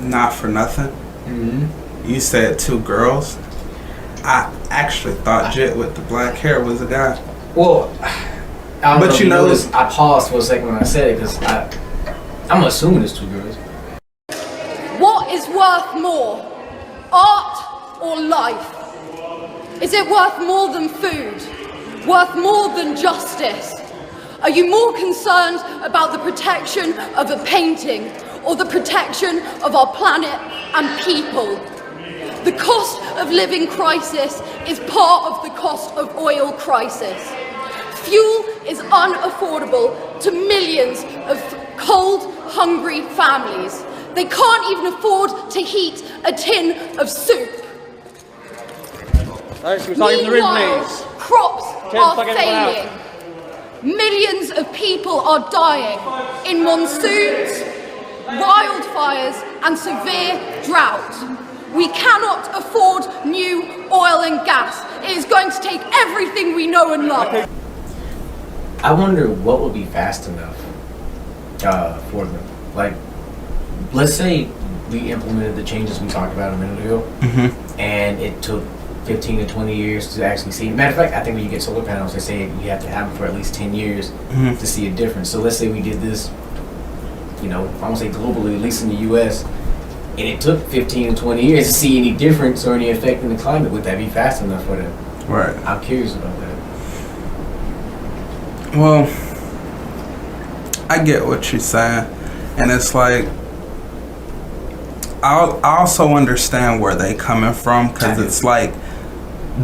not for nothing. Mm-hmm. You said 2 girls. I actually thought Jit with the black hair was a guy. Well, I don't but you know, I paused for a second when I said it because I'm assuming it's 2 girls. What is worth more, art or life? Is it worth more than food? Worth more than justice? Are you more concerned about the protection of a painting or the protection of our planet and people? The cost of living crisis is part of the cost of oil crisis. Fuel is unaffordable to millions of cold, hungry families. They can't even afford to heat a tin of soup. Meanwhile, crops are failing. Millions of people are dying in monsoons, wildfires, and severe drought. We cannot afford new oil and gas. It is going to take everything we know and love. I wonder what would be fast enough for them. Like, let's say we implemented the changes we talked about a minute ago, and it took 15 to 20 years to actually see. Matter of fact, I think when you get solar panels, they say you have to have them for at least 10 years to see a difference. So let's say we did this, you know, I won't say globally, at least in the U.S., and it took 15 to 20 years to see any difference or any effect in the climate. Would that be fast enough for them? Right. I'm curious about that. Well, I get what you're saying, and it's like I also understand where they coming from, because it's like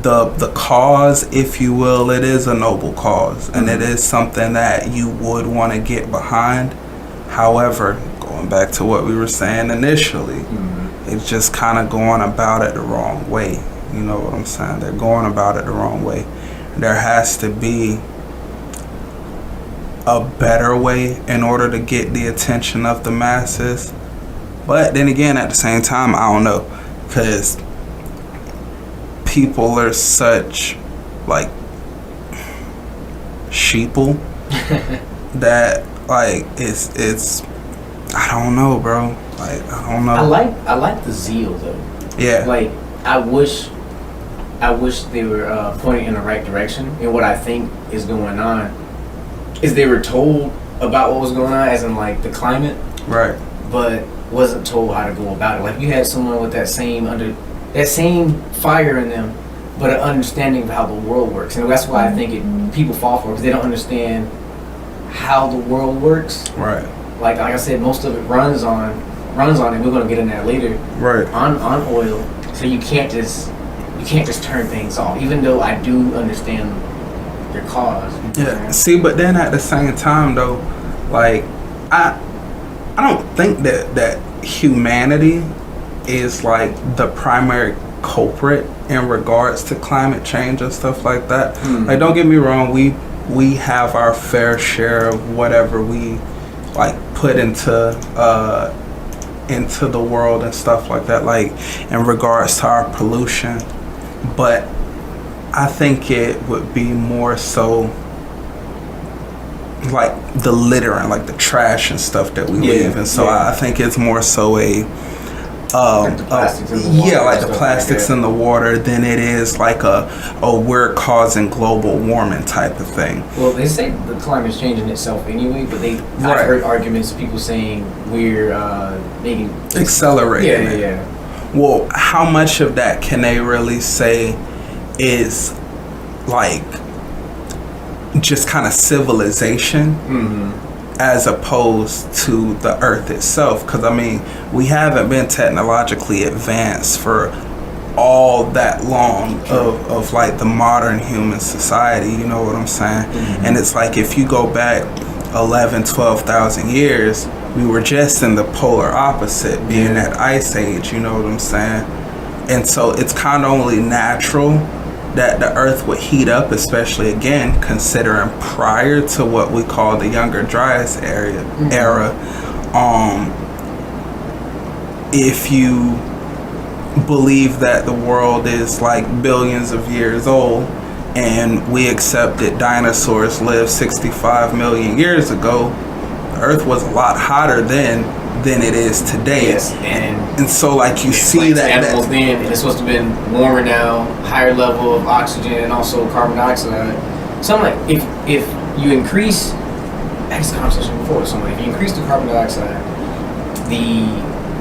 the cause, if you will, it is a noble cause, and it is something that you would want to get behind. However, going back to what we were saying initially, it's just kind of going about it the wrong way. You know what I'm saying? They're going about it the wrong way. There has to be a better way in order to get the attention of the masses. But then again, at the same time, I don't know, because people are such like sheeple that like it's I don't know, bro. Like, I don't know. I like the zeal though. Yeah. Like, I wish they were pointing in the right direction. And what I think is going on is they were told about what was going on, as in like the climate, right? But wasn't told how to go about it. Like, you had someone with that same fire in them, but an understanding of how the world works. And that's why I think people fall for it, because they don't understand how the world works. Right. Like I said, most of it runs on, and we're gonna get in that later. Right. On oil. So you can't just turn things off, even though I do understand your cause. Yeah. See, but then at the same time though, like I don't think that humanity is like the primary culprit in regards to climate change and stuff like that. Like, don't get me wrong, we have our fair share of whatever we like put into the world and stuff like that, like in regards to our pollution. But I think it would be more so like the littering, like the trash and stuff that we leave. And so I think it's more so like the plastics in the water, like the plastics in the water, than it is like we're causing global warming type of thing. Well, they say the climate's changing itself anyway, but I've heard arguments of people saying we're making accelerating. Yeah. Well, how much of that can they really say is like just kind of civilization as opposed to the earth itself? Because I mean, we haven't been technologically advanced for all that long of like the modern human society, you know what I'm saying? And it's like, if you go back 11,000-12,000 years, we were just in the polar opposite, being that ice age, you know what I'm saying? And so it's kind of only natural that the earth would heat up, especially again considering prior to what we call the Younger Dryas era. If you believe that the world is like billions of years old, and we accept that dinosaurs lived 65 million years ago, the earth was a lot hotter then than it is today. Yes, And so like you see plants, that animals then, and it's supposed to have been warmer now, higher level of oxygen and also carbon dioxide. So I'm like, if you increase, I had this conversation before with somebody, if you increase the carbon dioxide, the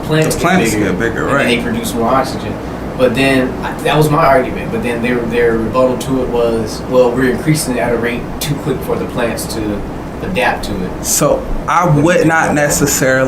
plants get bigger, right? And they produce more oxygen. But then that was my argument. But then their rebuttal to it was, well, we're increasing it at a rate too quick for the plants to adapt to it. So I would not necessarily